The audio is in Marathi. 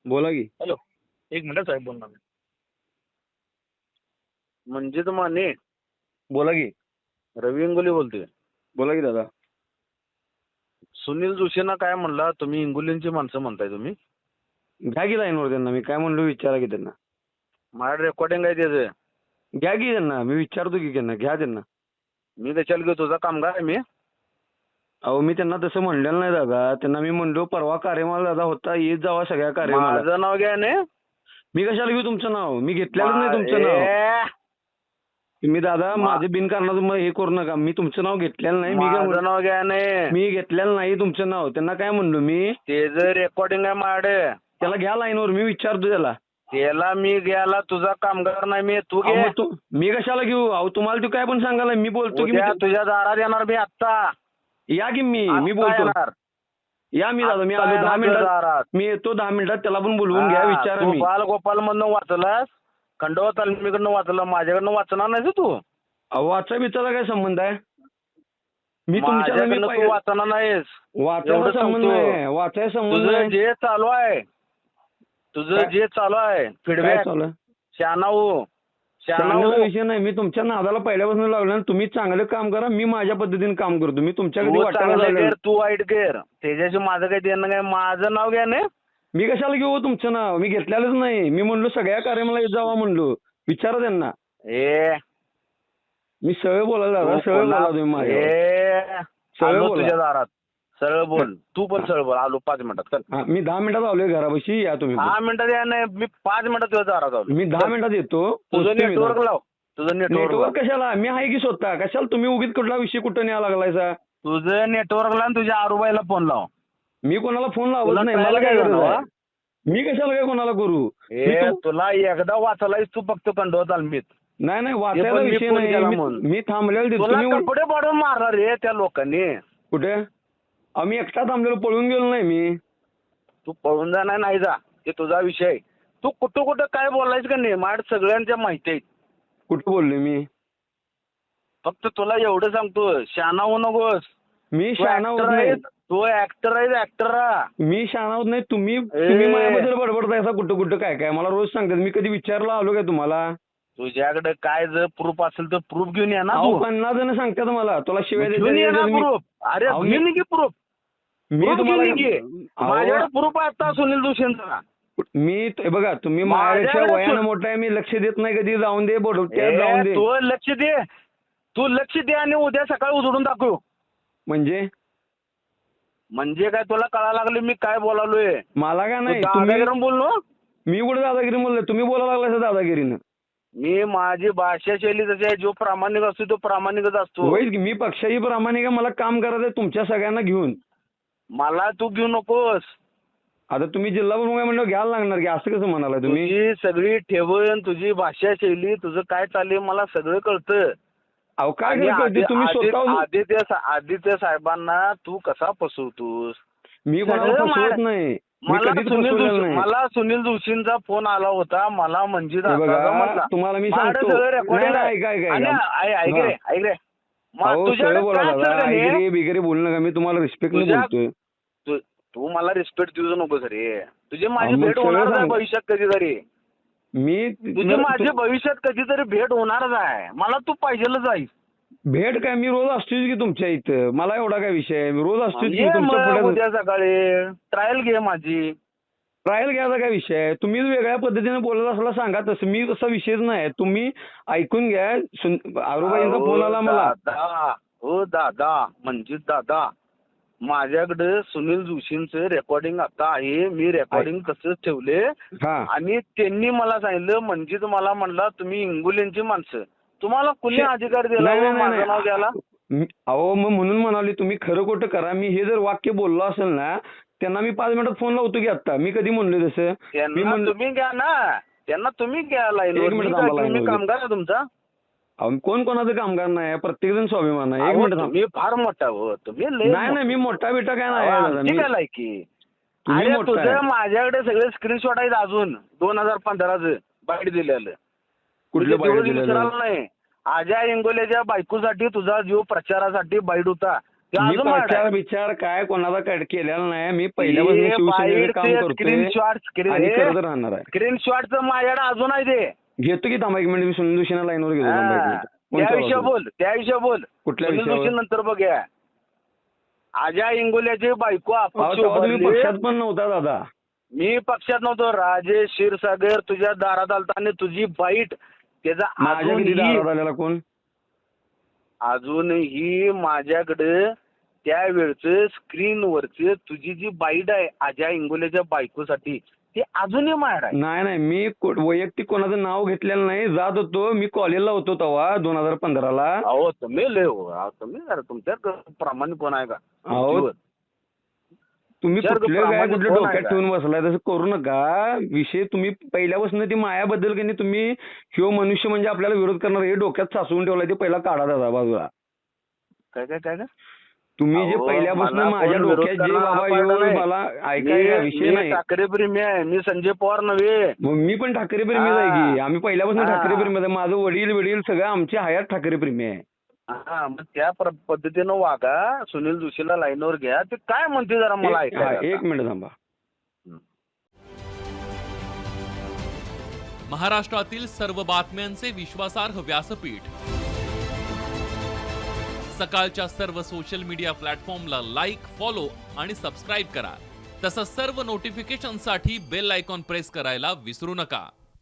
बोला की. हॅलो. एक मिनिट साहेब बोलणार. मंजित माने, बोला की. रवी इंगोली बोलतोय. बोला की दादा. सुनील जोशींना काय म्हणला तुम्ही? इंगोलींची माणसं म्हणताय तुम्ही. घ्या की लाईनवर त्यांना. मी काय म्हणलो विचारा की त्यांना. माझ्या रेकॉर्डिंग आहे त्याचं. घ्या की त्यांना. मी विचारतो की त्यांना. घ्या त्यांना. मी त्याच्याला घेऊ, तुझा कामगार आहे मी. अहो मी त्यांना तसं म्हणलेलं नाही दादा. त्यांना मी म्हणलो परवा कार्यमाल दादा होता, येत जावा सगळ्या कार्यमाला. माझं नाव घ्या ने. मी कशाला घेऊ तुमचं नाव? मी घेतलेलंच नाही तुमचं नाव. मी दादा माझे बिनकारणाचं मग हे करू नका. मी तुमचं नाव घेतलेलं नाही. माझं नाव घ्या ने. मी घेतलेलं नाही तुमचं नाव. त्यांना काय म्हणलो मी? ते जर रेकॉर्डिंग आहे माझ्याकडे. त्याला घ्या लाईनवर. मी विचारतो त्याला मी घ्यायला तुझा कामगार नाही मी. तू अहो, घे. मग मी कशाला घेऊ? अहो तुम्हाला तू काय पण सांगायला. मी बोलतो की उद्या तुझ्या दारात येणार मी आत्ता. या की मी आत्ता बोलतो. येणार. या मी दादा. मी आत्ता आलो 10 येणार मिनिटात. दारात. मी येतो 10 मिनिटात. त्याला पण बोलवून घ्या. विचारा मी. गोपाल मधनं वाचलास. खंडोबा तालमीकडनं वाचलं. माझ्याकडनं वाचणार नाही तू. अहो वाचा बिचारा काय संबंध आहे? मी माझ्याकडनं तू तुमच्या वाचणार नाहीस. वाचायचा एवढं संबंध सांगतो. नाही. वाचायचा संबंध तुझं नाही. जे चालू आहे, काय फीडबॅक चालू आहे? शहाणाऊ चांगला विषय नाही. मी तुमच्या नादाला पहिल्यापासून लागलो ना. तुम्ही चांगलं काम करा. मी माझ्या पद्धतीने काम करतो. मी तुमच्याकडे तू वाटायला चांगलं लागलो. कर, तू वाईट कर. त्याच्याशी माझं काही देणं काय. माझं नाव घ्या ने. मी कशाला घेऊ तुमचं नाव? मी घेतलेलंच नाही. मी म्हणलो सगळ्या कार्यक्रमाला येत जावा म्हणलो. विचारा त्यांना. मी सरळ बोलायला दादा. सरळ बोला तुम्ही माझ्या. सरळ बोला. तुझ्या दारात सरळ बोल. तू पण सरळ बोल. आलो 5 मिनिटात. चल. हा, मी 10 मिनिटात आलोय घरापाशी. या तुम्ही. 10 मिनिटात या नाही. मी 5 मिनिटात तुझ्या दारात आलो. मी 10 मिनिटात येतो. तुझं पोहोचतो मी नेटवर्क दादा. लाव. तुझं नेटवर्क नेटवर्क कशाला? मी आहे की स्वतः. कशाला तुम्ही उगीच कुठला विषय कुठं न्यायला लागलायचा? तुझं नेटवर्क लाव. तुझ्या आरूबाईला फोन लाव. मी कोणाला फोन लावत तुला नाही. मला trial काय घ्यायला गरज आहे? लावा. मी कशाला काय कोणाला करू? मी तुला एकदा वाचलायस तू फक्त खंडोबा तालमीत. नाही वाचायला पण मी विषय फोन केला नाही. म्हणून. मी थांबलेलं दिसतो. तुला मी कपडे पाडून मारणार रे त्या लोकांनी. कुठे? आम्ही एकटा थांबलेलो. पळून गेलो नाही मी. तू पळून जाणार नाही जा. ते तुझा विषय. तू कुठं कुठं काय बोलायचं का नाही माझ्या सगळ्यांच्या माहिती आहे. कुठं बोलले मी? फक्त तुला एवढं सांगतो, शहाणा होऊ नकोस. मी शहाणा होत नाही. तू ऍक्टर आहे. ऍक्टर. मी शहाणा होत नाही. तुम्ही माझ्याबद्दल बडबडतायसा कुठं काय मला रोज सांगतात. मी कधी विचारलं आलो काय तुम्हाला? तुझ्याकडे काय जर प्रूफ असेल तर प्रूफ घेऊन ये ना. 50 जण सांगतात मला. तुला शिवाय घेऊन ये ना प्रूफ. अरे घेऊन ये प्रूफ. मी तुम्हाला माझ्याकडे प्रूफ आहे आता सुनील जोशींचा. मी बघा तुम्ही माझ्यापेक्षा वयानं मोठा आहे. मी लक्ष देत नाही कधी. जाऊन दे बोडवत्या जाऊन दे. तू लक्ष दे. तू लक्ष दे आणि उद्या सकाळी उजडून दाखव. म्हणजे काय तुला कळायला लागले मी काय बोलालोय? मला काय नाही. दादागिरी बोललो. मी कुठे दादागिरी बोललो? तुम्ही बोलायला लागलाय दादागिरीनं. मी माझी भाषा शैली जशी आहे. जो प्रामाणिक असतो तो प्रामाणिकच असतो. होईल की. मी पक्षाही प्रामाणिक आहे. मला काम करायचंय तुमच्या सगळ्यांना घेऊन. मला तू घेऊ नकोस. आता तुम्ही जिल्हा प्रमुख म्हणलं घ्यायला लागणार की. असं कसं म्हणाला तुम्ही? तुझी सगळी ठेवण, तुझी भाषा शैली, तुझं काय चाललंय मला सगळं कळतं. अहो काय कळतं? तुम्ही स्वतः आदित्य साहेबांना तू कसा फसवतोस? मी कोणाला फसवत नाही. मला सुनील जोशींचा फोन आला होता. मला म्हणजे तुम्हाला मी सांगतो. ऐक रे. बिगरे बोलू नका. मी तुम्हाला रिस्पेक्ट बोलतोय. तू मला रिस्पेक्ट देऊ नको रे. तुझी माझी भेट होणार आहे भविष्यात कधीतरी. तुझी माझी भविष्यात कधीतरी भेट होणारच आहे. मला तू पाहिजेलच आहे. भेट काय? मी रोज असतोच की तुमच्या इथं. मला एवढा काय विषय आहे? मी रोज असतोच की तुमच्या पुढे. उद्या सकाळी ट्रायल घे माझी. ट्रायल घ्यायचा काय विषय आहे? तुम्ही वेगळ्या पद्धतीने बोलत असला सांगा. तसं मी तसा विषयच नाही. तुम्ही ऐकून घ्या. आरूबाईंचा फोन आला मला. हो दादा. म्हणजे दादा माझ्याकडे सुनील जोशींचं रेकॉर्डिंग आता आहे. मी रेकॉर्डिंग तसंच ठेवले आणि त्यांनी मला सांगितलं. म्हणजे मला म्हणला तुम्ही इंगोलींची माणसं. तुम्हाला कुणी अधिकार दिला माझं नाव घ्यायला? अहो मग म्हणून म्हणाले तुम्ही खरं खोटं करा. मी हे जर वाक्य बोललो असेल ना त्यांना मी 5 मिनिटात फोन लावतो की आता. मी कधी म्हणलो तसं? तुम्ही घ्या ना. त्यांना तुम्ही घ्या लाईन. मी कामगार आहे तुमचा. कोण कोणाचं कामगार नाही. प्रत्येक जण स्वाभिमान आहे. 1 मिनिट. मी फार मोठा हो. तुम्ही नाही मी मोठा बिटा काय नाही. काय लायकी? तुझं माझ्याकडे सगळे स्क्रीनशॉट आहेत अजून 2015चं बाईट दिलेलं. कुठलं बाईट दिलेलं? नाही. आजा इंगोलेच्या बायकोसाठी तुझा जीव प्रचारासाठी बाईट होता. ते मी अजून मारणार. प्रचार विचार काय कोणाला केलेला नाही. मी पहिल्यापासून शिवसेनेचं काम करतोय स्क्रीनशॉट आणि करत राहणार आहे. स्क्रीनशॉटचं माझ्याकडे अजून आहे ते. घेतो की थांबा एक मिनिट, मी सुनील जोशीना लाईनवर घेतो थांबा एक हा. मिनिट. त्या कोणत्या विषयी बाजूला? बोल, त्या विषयी बोल. कुठल्या सुनील विषयावर? जोशी नंतर बघूया. अजय इंगोल्याची बायको अहो, अपक्ष तेव्हा तुम्ही उभारली. पक्षात पण नव्हता दादा. मी पक्षात नव्हतो. राजेश क्षीरसागर तुझ्या दारात आलता आणि तुझी बाईट त्याचा माझ्या किती दारात आलेला कोण? अजूनही माझ्याकडे त्यावेळचं स्क्रीनवरचं तुझी जी बाईट आहे अजय इंगोल्याच्या बायकोसाठी ते अजूनही माझ्याकडे आहे. नाही नाही, मी वैयक्तिक कोणाचं नाव घेतलेलं नाही. जात होतो मी, कॉलेजला होतो तेव्हा 2015ला. अहो तुम्ही लय हो, अहो, तुम्ही जरा तुमच्यात प्रामाणिक कोण आहे का? अहो तुम्ही विचार कुठले करा, काय प्रामाणिक कुठले कोण आहे डोक्यात का? ठेवून बसलाय, तसं करू नका. विषय तुम्ही पहिल्यापासून ती मायाबद्दल की नाही तुम्ही ह्यो मनुष्य म्हणजे आपल्याला विरोध करणार हे डोक्यात साचवून ठेवलाय, ते पहिला काढा दादा बाजूला. काय काय काय काय तुम्ही जे अहो, पहिल्यापासून मला माझ्या कोण विरोध डोक्यात जे करणार हा बाबा पाहिला ह्यो नाही. मला ऐकायचा विषय मी नाही. ठाकरे प्रेमी आहे. मी संजय पवार नव्हे. मग मी पण ठाकरे प्रेमीच आहे की. आम्ही पहिल्यापासून हा. ठाकरे प्रेमी आहे. माझं वडील सगळं आमच्या हयात ठाकरे प्रेमी आहे. हा मग त्या पद्धतीनं वागा. सुनील जोशीला लाईनवर घ्या. ते काय म्हणते जरा मला एक ऐकायला. मिनिट थांबा. महाराष्ट्रातील सर्व बातम्यांचे विश्वासार्ह व्यासपीठ, सकाळच्या सर्व सोशल मीडिया प्लॅटफॉर्मला लाईक, फॉलो आणि सबस्क्राईब करा. तसंच सर्व नोटिफिकेशनसाठी बेल आयकॉन प्रेस करायला विसरू नका.